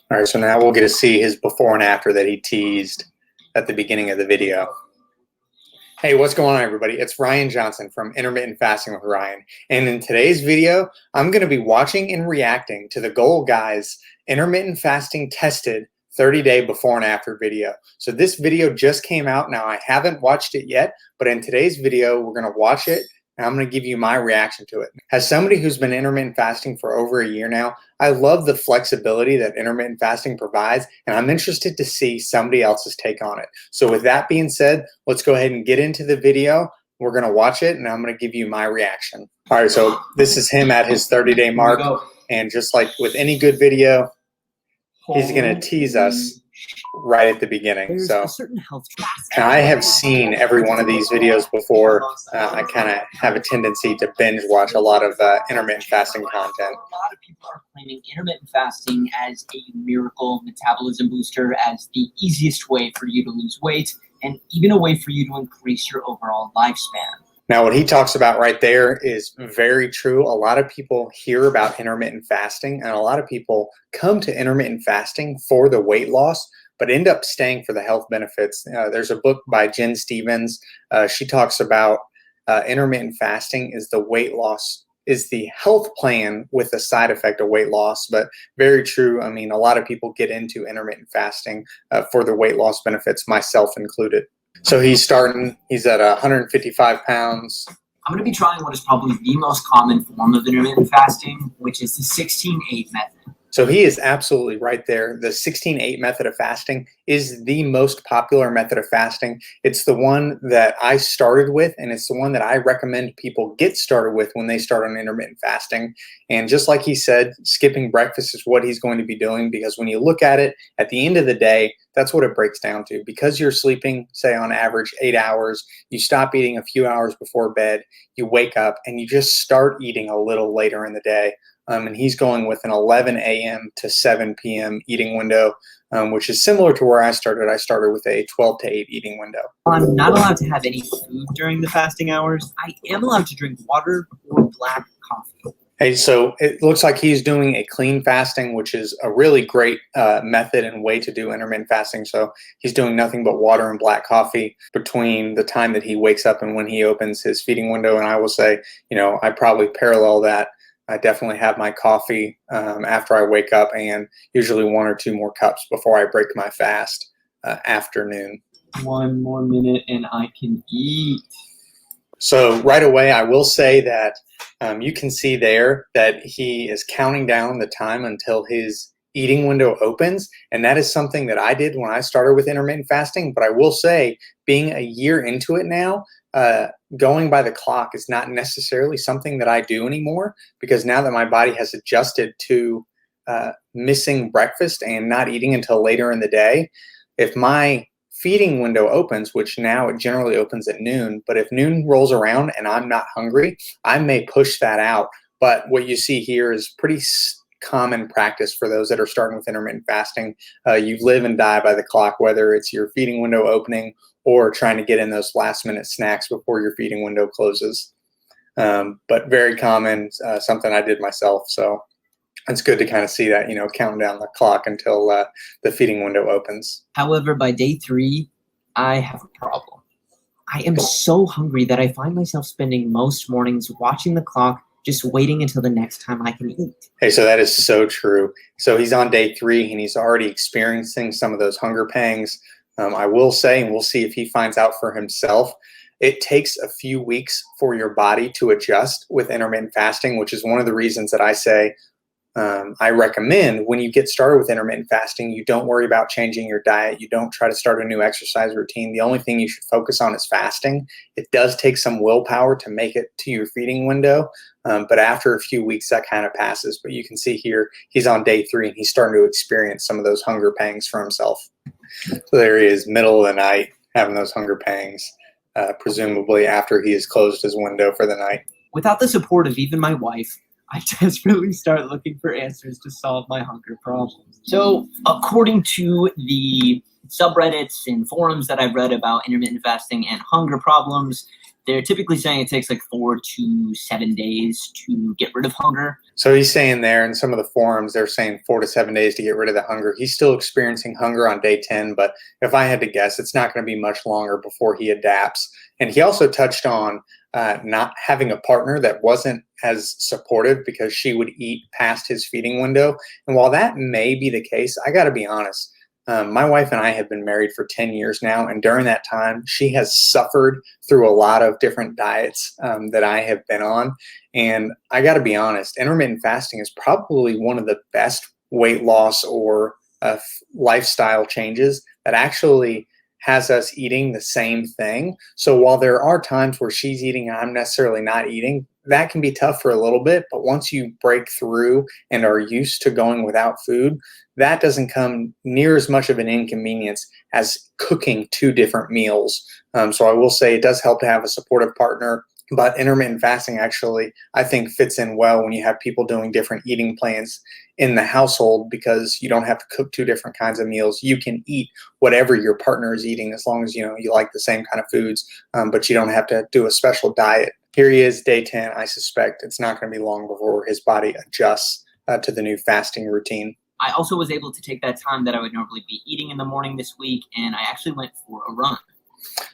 All right, so now we'll get to see his before and after that he teased at the beginning of the video. Hey, what's going on, everybody? It's Ryan Johnson from Intermittent Fasting with Ryan. And in today's video, I'm going to be watching and reacting to the Goal Guys Intermittent Fasting Tested 30-day before and after video. So this video just came out. Now, I haven't watched it yet, but in today's video, we're going to watch it, and I'm going to give you my reaction to it. As somebody who's been intermittent fasting for over a year now, I love the flexibility that intermittent fasting provides, and I'm interested to see somebody else's take on it. So with that being said, let's go ahead and get into the video. We're going to watch it, and I'm going to give you my reaction. All right, so this is him at his 30-day mark, and just like with any good video, he's going to tease us right at the beginning. So now I have seen every one of these videos before. I kind of have a tendency to binge watch a lot of intermittent fasting content. A lot of people are claiming intermittent fasting as a miracle metabolism booster, as the easiest way for you to lose weight, and even a way for you to increase your overall lifespan. Now, what he talks about right there is very true. A lot of people hear about intermittent fasting, and a lot of people come to intermittent fasting for the weight loss, but end up staying for the health benefits. There's a book by Jen Stevens. She talks about intermittent fasting is the weight loss, is the health plan with the side effect of weight loss, but very true. I mean, a lot of people get into intermittent fasting for the weight loss benefits, myself included. So he's at 155 pounds. I'm going to be trying what is probably the most common form of intermittent fasting, which is the 16-8 method. So he is absolutely right there. The 16-8 method of fasting is the most popular method of fasting. It's the one that I started with, and it's the one that I recommend people get started with when they start on intermittent fasting. And just like he said, skipping breakfast is what he's going to be doing, because when you look at it, at the end of the day, that's what it breaks down to. Because you're sleeping, say on average 8 hours, you stop eating a few hours before bed, you wake up, and you just start eating a little later in the day. And he's going with an 11 a.m. to 7 p.m. eating window, which is similar to where I started. I started with a 12 to 8 eating window. I'm not allowed to have any food during the fasting hours. I am allowed to drink water or black coffee. Hey, so it looks like he's doing a clean fasting, which is a really great method and way to do intermittent fasting. So he's doing nothing but water and black coffee between the time that he wakes up and when he opens his feeding window. And I will say, I probably parallel that. I definitely have my coffee after I wake up, and usually 1 or 2 more cups before I break my fast afternoon. 1 more minute and I can eat. So right away, I will say that you can see there that he is counting down the time until his eating window opens, and that is something that I did when I started with intermittent fasting. But I will say, being a year into it now, going by the clock is not necessarily something that I do anymore, because now that my body has adjusted to missing breakfast and not eating until later in the day, if my feeding window opens, which now it generally opens at noon, but if noon rolls around and I'm not hungry, I may push that out. But what you see here is pretty common practice for those that are starting with intermittent fasting. You live and die by the clock, whether it's your feeding window opening or trying to get in those last minute snacks before your feeding window closes. But very common, something I did myself. So it's good to kind of see that, counting down the clock until the feeding window opens. However, by day 3, I have a problem. I am so hungry that I find myself spending most mornings watching the clock, just waiting until the next time I can eat. Hey, so that is so true. So he's on day 3 and he's already experiencing some of those hunger pangs. I will say, and we'll see if he finds out for himself, it takes a few weeks for your body to adjust with intermittent fasting, which is one of the reasons that I say I recommend when you get started with intermittent fasting, you don't worry about changing your diet. You don't try to start a new exercise routine. The only thing you should focus on is fasting. It does take some willpower to make it to your feeding window, but after a few weeks, that kind of passes. But you can see here, he's on day 3 and he's starting to experience some of those hunger pangs for himself. So there he is, middle of the night, having those hunger pangs, presumably after he has closed his window for the night. Without the support of even my wife, I desperately start looking for answers to solve my hunger problems. So, according to the subreddits and forums that I've read about intermittent fasting and hunger problems, they're typically saying it takes like 4 to 7 days to get rid of hunger. So he's saying there in some of the forums, they're saying 4 to 7 days to get rid of the hunger. He's still experiencing hunger on day 10, but if I had to guess, it's not going to be much longer before he adapts. And he also touched on not having a partner that wasn't as supportive because she would eat past his feeding window. And while that may be the case, I got to be honest. My wife and I have been married for 10 years now, and during that time, she has suffered through a lot of different diets that I have been on. And I got to be honest, intermittent fasting is probably one of the best weight loss or lifestyle changes that actually has us eating the same thing. So while there are times where she's eating and I'm necessarily not eating, that can be tough for a little bit. But once you break through and are used to going without food, that doesn't come near as much of an inconvenience as cooking 2 different meals. So I will say it does help to have a supportive partner. But intermittent fasting actually, I think, fits in well when you have people doing different eating plans in the household, because you don't have to cook 2 different kinds of meals. You can eat whatever your partner is eating as long as you like the same kind of foods, but you don't have to do a special diet. Here he is, day 10. I suspect it's not going to be long before his body adjusts to the new fasting routine. I also was able to take that time that I would normally be eating in the morning this week, and I actually went for a run.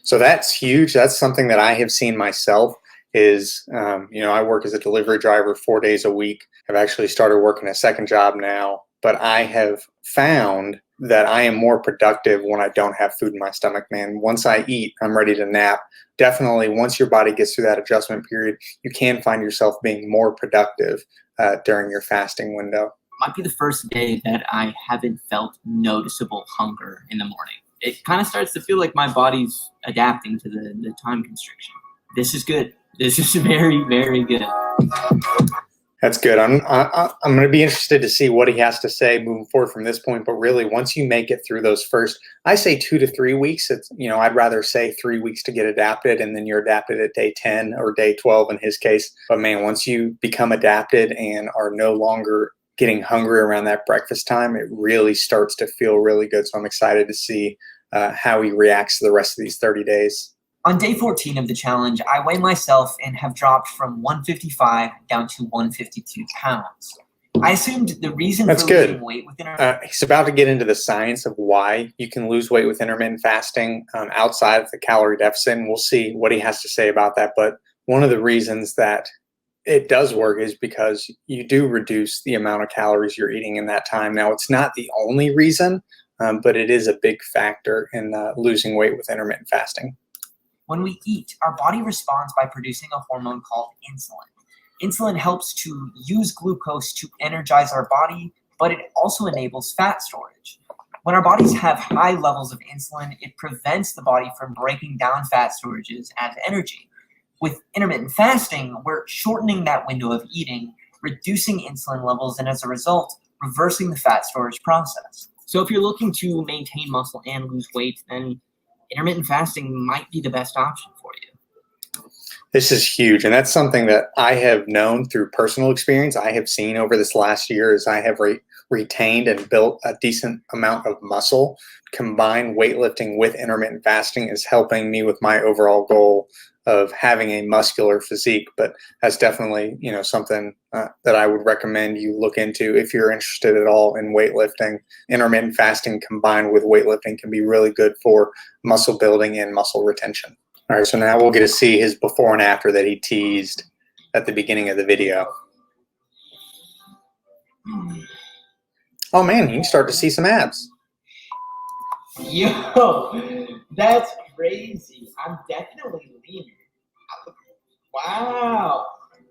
So that's huge. That's something that I have seen myself is, I work as a delivery driver 4 days a week. I've actually started working a second job now, but I have found that I am more productive when I don't have food in my stomach, man. Once I eat, I'm ready to nap. Definitely, once your body gets through that adjustment period, you can find yourself being more productive during your fasting window. Might be the first day that I haven't felt noticeable hunger in the morning. It kind of starts to feel like my body's adapting to the time constriction. This is good. This is very, very good. That's good. I'm going to be interested to see what he has to say moving forward from this point. But really, once you make it through those first, I say 2 to 3 weeks. It's, I'd rather say 3 weeks to get adapted, and then you're adapted at day 10 or day 12 in his case. But man, once you become adapted and are no longer getting hungry around that breakfast time, it really starts to feel really good. So I'm excited to see how he reacts to the rest of these 30 days. On day 14 of the challenge, I weigh myself and have dropped from 155 down to 152 pounds. I assumed the reason for losing weight with intermittent he's about to get into the science of why you can lose weight with intermittent fasting outside of the calorie deficit, and we'll see what he has to say about that. But one of the reasons that it does work is because you do reduce the amount of calories you're eating in that time. Now, it's not the only reason, but it is a big factor in losing weight with intermittent fasting. When we eat, our body responds by producing a hormone called insulin. Insulin helps to use glucose to energize our body, but it also enables fat storage. When our bodies have high levels of insulin, it prevents the body from breaking down fat storages as energy. With intermittent fasting, we're shortening that window of eating, reducing insulin levels, and as a result, reversing the fat storage process. So if you're looking to maintain muscle and lose weight, then intermittent fasting might be the best option for you. This is huge, and that's something that I have known through personal experience. I have seen over this last year as I have retained and built a decent amount of muscle. Combined weightlifting with intermittent fasting is helping me with my overall goal of having a muscular physique. But that's definitely something that I would recommend you look into if you're interested at all in weightlifting. Intermittent fasting combined with weightlifting can be really good for muscle building and muscle retention. All right, so now we'll get to see his before and after that he teased at the beginning of the video. Oh man, you can start to see some abs. Yo, that's crazy. I'm definitely leaner. Wow,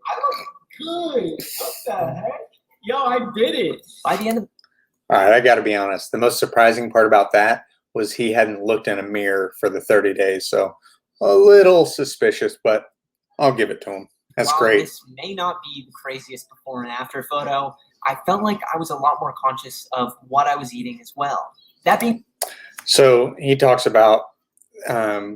I look good. What the heck? Yo, I did it. By the end of All right, I got to be honest. The most surprising part about that was he hadn't looked in a mirror for the 30 days. So a little suspicious, but I'll give it to him. That's great. This may not be the craziest before and after photo. I felt like I was a lot more conscious of what I was eating as well. So he talks about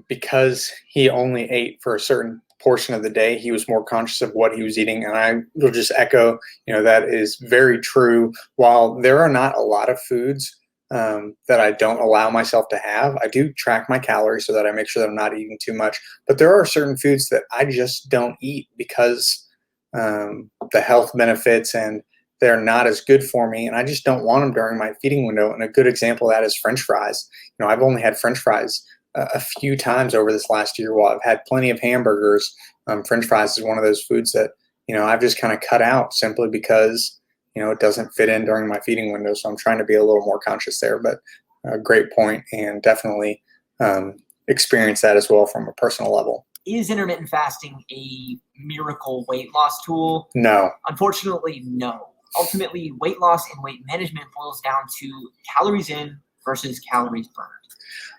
because he only ate for a certain portion of the day, he was more conscious of what he was eating. And I will just echo, that is very true. While there are not a lot of foods that I don't allow myself to have, I do track my calories so that I make sure that I'm not eating too much. But there are certain foods that I just don't eat because the health benefits, and they're not as good for me, and I just don't want them during my feeding window. And a good example of that is French fries. I've only had French fries a few times over this last year. While I've had plenty of hamburgers, French fries is one of those foods that I've just kind of cut out simply because it doesn't fit in during my feeding window. So I'm trying to be a little more conscious there. But a great point, and definitely experience that as well from a personal level. Is intermittent fasting a miracle weight loss tool? No. Unfortunately, no. Ultimately, weight loss and weight management boils down to calories in versus calories burned.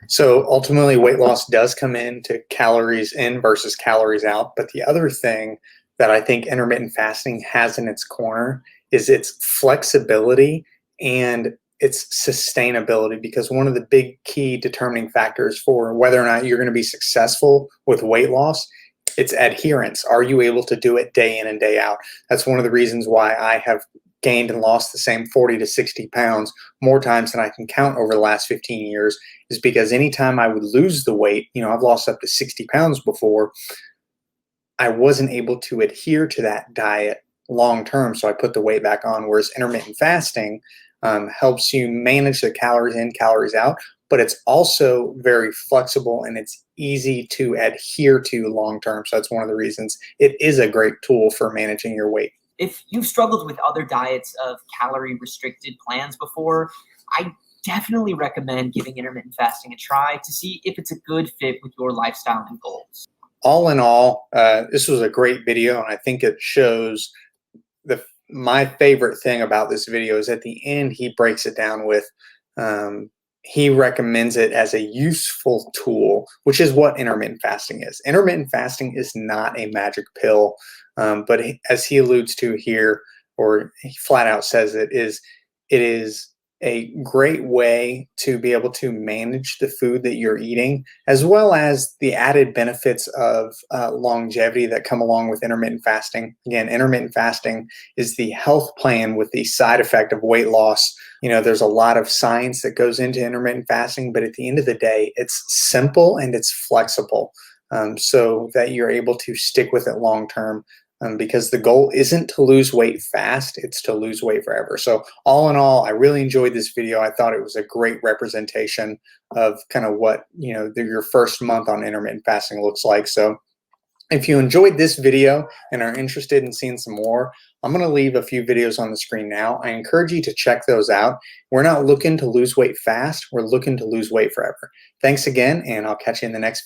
So ultimately, weight loss does come into calories in versus calories out. But the other thing that I think intermittent fasting has in its corner is its flexibility and its sustainability, because one of the big key determining factors for whether or not you're going to be successful with weight loss, it's adherence. Are you able to do it day in and day out? That's one of the reasons why I have gained and lost the same 40 to 60 pounds more times than I can count over the last 15 years, is because anytime I would lose the weight, I've lost up to 60 pounds before, I wasn't able to adhere to that diet long term. So I put the weight back on. Whereas intermittent fasting helps you manage the calories in, calories out, but it's also very flexible and it's easy to adhere to long term. So that's one of the reasons it is a great tool for managing your weight. If you've struggled with other diets of calorie restricted plans before, I definitely recommend giving intermittent fasting a try to see if it's a good fit with your lifestyle and goals. All in all, this was a great video, and I think it shows my favorite thing about this video is at the end he breaks it down with he recommends it as a useful tool, which is what intermittent fasting is. Intermittent fasting is not a magic pill, but as he alludes to here, or he flat out says it is a great way to be able to manage the food that you're eating, as well as the added benefits of longevity that come along with intermittent fasting. Again, intermittent fasting is the health plan with the side effect of weight loss. There's a lot of science that goes into intermittent fasting, but at the end of the day, it's simple and it's flexible, so that you're able to stick with it long term. Because the goal isn't to lose weight fast, it's to lose weight forever. So all in all, I really enjoyed this video. I thought it was a great representation of kind of what, your first month on intermittent fasting looks like. So if you enjoyed this video and are interested in seeing some more, I'm going to leave a few videos on the screen now. I encourage you to check those out. We're not looking to lose weight fast. We're looking to lose weight forever. Thanks again, and I'll catch you in the next video.